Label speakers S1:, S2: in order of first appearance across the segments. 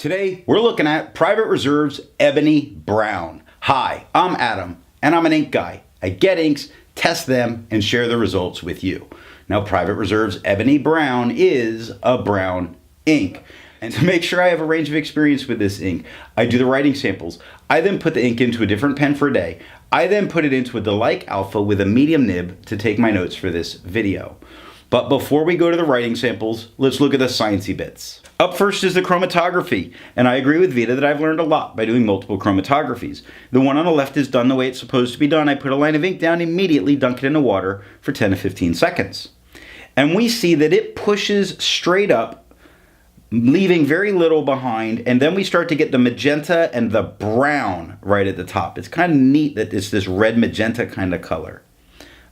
S1: Today, we're looking at Private Reserve's Ebony Brown. Hi, I'm Adam, and I'm an ink guy. I get inks, test them, and share the results with you. Now, Private Reserve's Ebony Brown is a brown ink. And to make sure I have a range of experience with this ink, I do the writing samples. I then put the ink into a different pen for a day. I then put it into a Delight Alpha with a medium nib to take my notes for this video. But before we go to the writing samples, let's look at the sciencey bits. Up first is the chromatography, and I agree with Vita that I've learned a lot by doing multiple chromatographies. The one on the left is done the way it's supposed to be done. I put a line of ink down, immediately dunk it into water for 10 to 15 seconds. And we see that it pushes straight up, leaving very little behind, and then we start to get the magenta and the brown right at the top. It's kind of neat that it's this red magenta kind of color.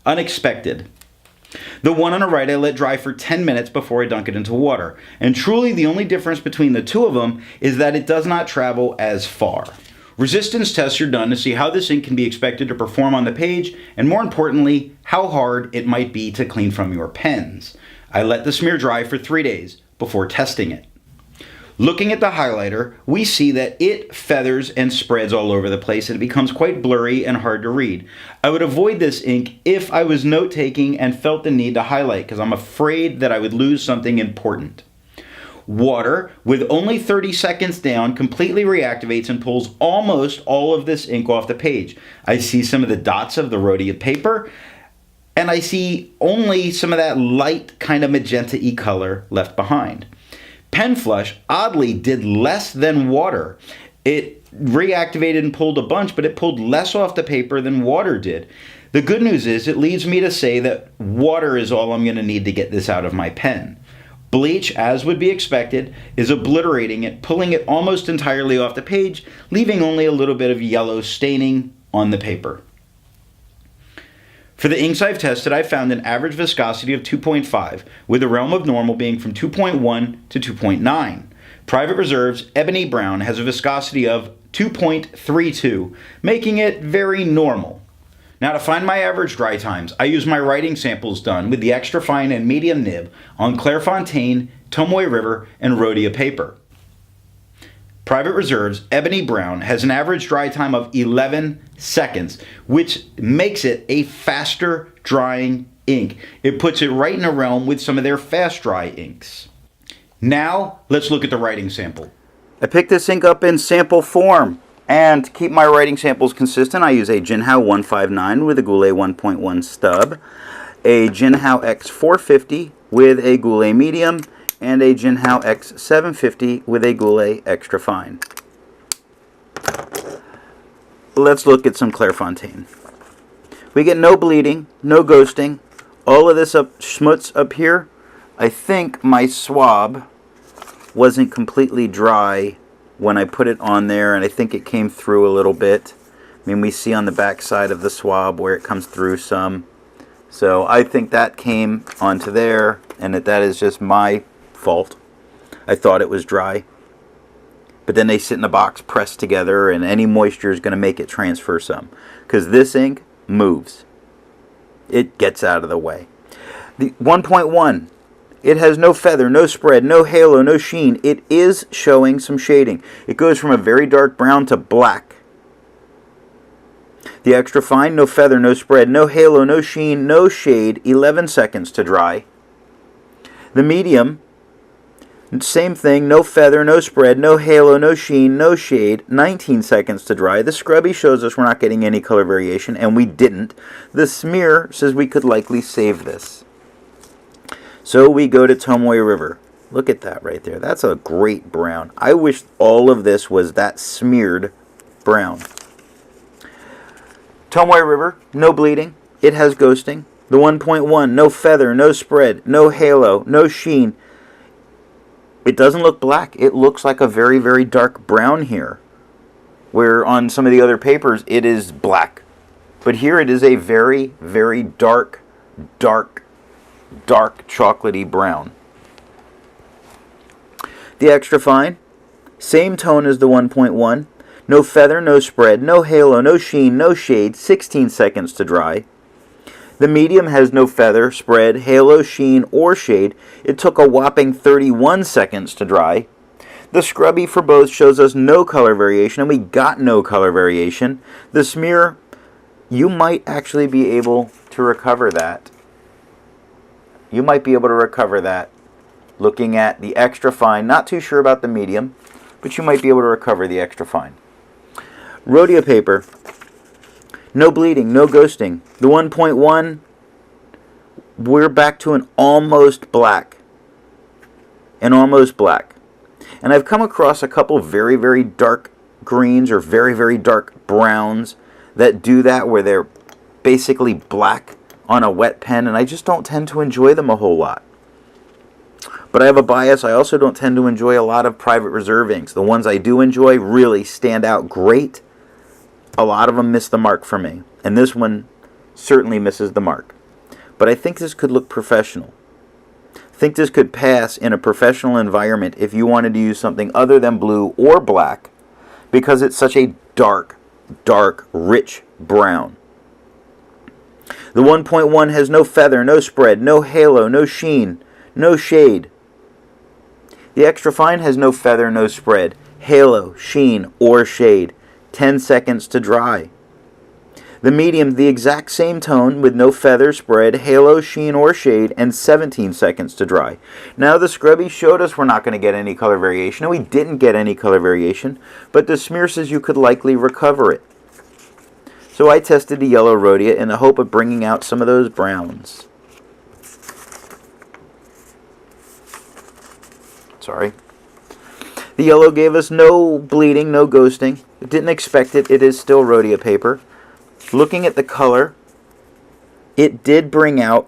S1: Unexpected. The one on the right I let dry for 10 minutes before I dunk it into water. And truly the only difference between the two of them is that it does not travel as far. Resistance tests are done to see how this ink can be expected to perform on the page, and more importantly, how hard it might be to clean from your pens. I let the smear dry for 3 days before testing it. Looking at the highlighter, we see that it feathers and spreads all over the place and it becomes quite blurry and hard to read. I would avoid this ink if I was note-taking and felt the need to highlight because I'm afraid that I would lose something important. Water, with only 30 seconds down, completely reactivates and pulls almost all of this ink off the page. I see some of the dots of the rhodia paper, and I see only some of that light kind of magenta-y color left behind. Pen Flush, oddly, did less than water. It reactivated and pulled a bunch, but it pulled less off the paper than water did. The good news is it leads me to say that water is all I'm going to need to get this out of my pen. Bleach, as would be expected, is obliterating it, pulling it almost entirely off the page, leaving only a little bit of yellow staining on the paper. For the inks I've tested, I found an average viscosity of 2.5, with the realm of normal being from 2.1 to 2.9. Private Reserve's Ebony Brown has a viscosity of 2.32, making it very normal. Now to find my average dry times, I use my writing samples done with the extra fine and medium nib on Clairefontaine, Tomoe River, and rhodia paper. Private Reserve's Ebony Brown has an average dry time of 11 seconds, which makes it a faster drying ink. It puts it right in a realm with some of their fast dry inks. Now, let's look at the writing sample. I picked this ink up in sample form, and to keep my writing samples consistent, I use a Jinhao 159 with a Goulet 1.1 stub, a Jinhao X450 with a Goulet medium, and a Jinhao X750 with a Goulet extra fine. Let's look at some Clairefontaine. We get no bleeding, no ghosting, all of this schmutz up here. I think my swab wasn't completely dry when I put it on there, and I think it came through a little bit. I mean, we see on the back side of the swab where it comes through some. So I think that came onto there, and that is just my fault. I thought it was dry, but then they sit in a box pressed together, and any moisture is going to make it transfer some, because this ink moves. It gets out of the way. The 1.1, it has no feather, no spread, no halo, no sheen. It is showing some shading. It goes from a very dark brown to black. The extra fine, no feather, no spread, no halo, no sheen, no shade, 11 seconds to dry. The medium, same thing, no feather, no spread, no halo, no sheen, no shade, 19 seconds to dry. The scrubby shows us we're not getting any color variation, and we didn't. The smear says we could likely save this. So we go to Tomoe River. Look at that right there. That's a great brown. I wish all of this was that smeared brown. Tomoe River, no bleeding. It has ghosting. The 1.1, no feather, no spread, no halo, no sheen. It doesn't look black. It looks like a very, very dark brown here, where on some of the other papers it is black. But here it is a very, very dark, dark, dark chocolatey brown. The extra fine, same tone as the 1.1. No feather, no spread, no halo, no sheen, no shade, 16 seconds to dry. The medium has no feather, spread, halo, sheen, or shade. It took a whopping 31 seconds to dry.
S2: The scrubby for both shows us no color variation, and we got no color variation. The smear, you might actually be able to recover that. You might be able to recover that looking at the extra fine. Not too sure about the medium, but you might be able to recover the extra fine. Rhodia paper, no bleeding, no ghosting. The 1.1, we're back to an almost black. An almost black. And I've come across a couple very, very dark greens or very, very dark browns that do that, where they're basically black on a wet pen, and I just don't tend to enjoy them a whole lot. But I have a bias. I also don't tend to enjoy a lot of Private Reserve inks. The ones I do enjoy really stand out great. A lot of them miss the mark for me, and this one certainly misses the mark. But I think this could look professional. I think this could pass in a professional environment if you wanted to use something other than blue or black, because it's such a dark, dark, rich brown. The 1.1 has no feather, no spread, no halo, no sheen, no shade. The extra fine has no feather, no spread, halo, sheen, or shade. 10 seconds to dry. The medium, the exact same tone with no feather, spread, halo, sheen, or shade, and 17 seconds to dry. Now the scrubby showed us we're not going to get any color variation, and we didn't get any color variation, but the smear says you could likely recover it. So I tested the yellow Rhodia in the hope of bringing out some of those browns. Sorry. The yellow gave us no bleeding, no ghosting. Didn't expect it. It is still Rhodia paper. Looking at the color, it did bring out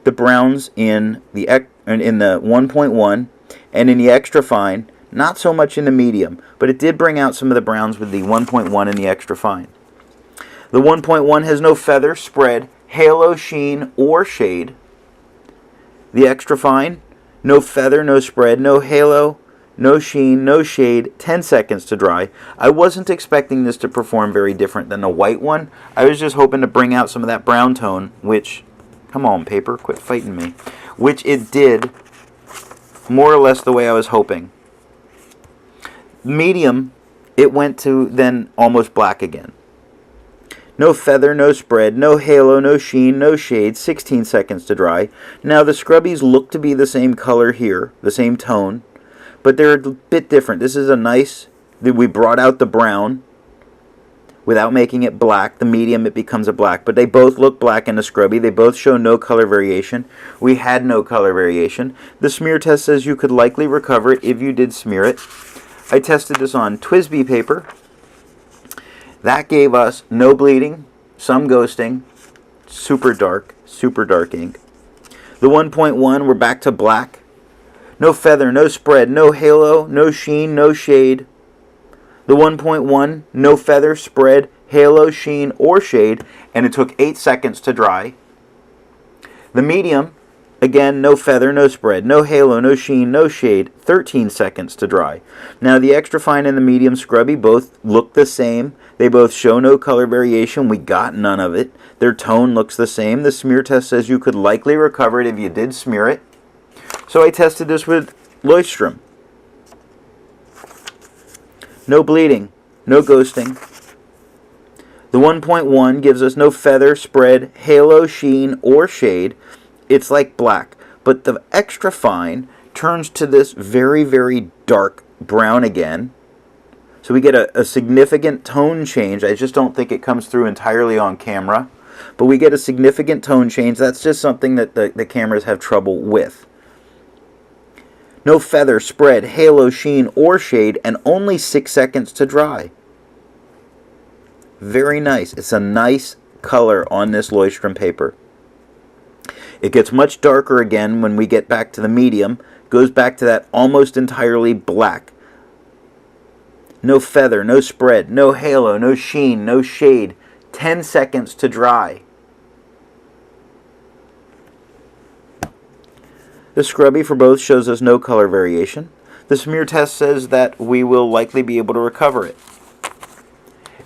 S2: the browns in the 1.1 and in the extra fine. Not so much in the medium, but it did bring out some of the browns with the 1.1 and the extra fine. The 1.1 has no feather, spread, halo, sheen, or shade. The extra fine, no feather, no spread, no halo, no sheen, no shade, 10 seconds to dry. I wasn't expecting this to perform very different than the white one. I was just hoping to bring out some of that brown tone, which, come on paper, quit fighting me, which it did more or less the way I was hoping. Medium, it went to then almost black again. No feather, no spread, no halo, no sheen, no shade, 16 seconds to dry. Now the scrubbies look to be the same color here, the same tone, but they're a bit different. This is a nice, we brought out the brown without making it black. The medium, it becomes a black, but they both look black in the scrubby. They both show no color variation. We had no color variation. The smear test says you could likely recover it if you did smear it. I tested this on TWSBI paper. That gave us no bleeding, some ghosting, super dark ink. The 1.1, we're back to black. No feather, no spread, no halo, no sheen, no shade. The 1.1, no feather, spread, halo, sheen, or shade, and it took 8 seconds to dry. The medium, again, no feather, no spread, no halo, no sheen, no shade, 13 seconds to dry. Now the extra fine and the medium scrubby both look the same. They both show no color variation. We got none of it. Their tone looks the same. The smear test says you could likely recover it if you did smear it. So I tested this with Leuchtturm. No bleeding, no ghosting. The 1.1 gives us no feather, spread, halo, sheen, or shade. It's like black, but the extra fine turns to this very, very dark brown again. So we get a significant tone change. I just don't think it comes through entirely on camera, but we get a significant tone change. That's just something that the cameras have trouble with. No feather, spread, halo, sheen, or shade, and only 6 seconds to dry. Very nice. It's a nice color on this Leuchtturm paper. It gets much darker again when we get back to the medium. Goes back to that almost entirely black. No feather, no spread, no halo, no sheen, no shade. 10 seconds to dry. The scrubby for both shows us no color variation. The smear test says that we will likely be able to recover it.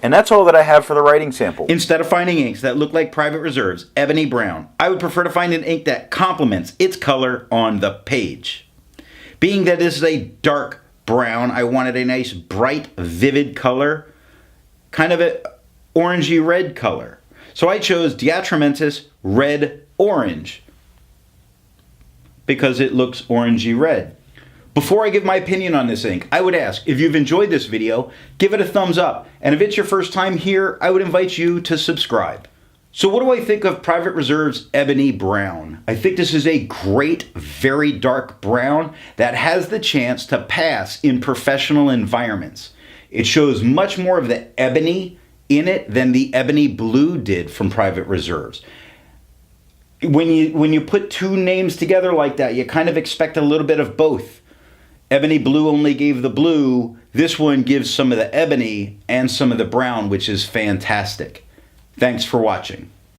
S2: And that's all that I have for the writing sample.
S1: Instead of finding inks that look like Private Reserve's Ebony Brown, I would prefer to find an ink that complements its color on the page. Being that this is a dark brown. I wanted a nice, bright, vivid color, kind of an orangey red color. So I chose the Atramentis Red Orange because it looks orangey red. Before I give my opinion on this ink, I would ask, if you've enjoyed this video, give it a thumbs up. And if it's your first time here, I would invite you to subscribe. So what do I think of Private Reserve's Ebony Brown? I think this is a great, very dark brown that has the chance to pass in professional environments. It shows much more of the ebony in it than the ebony blue did from Private Reserves. When you put two names together like that, you kind of expect a little bit of both. Ebony blue only gave the blue. This one gives some of the ebony and some of the brown, which is fantastic. Thanks for watching.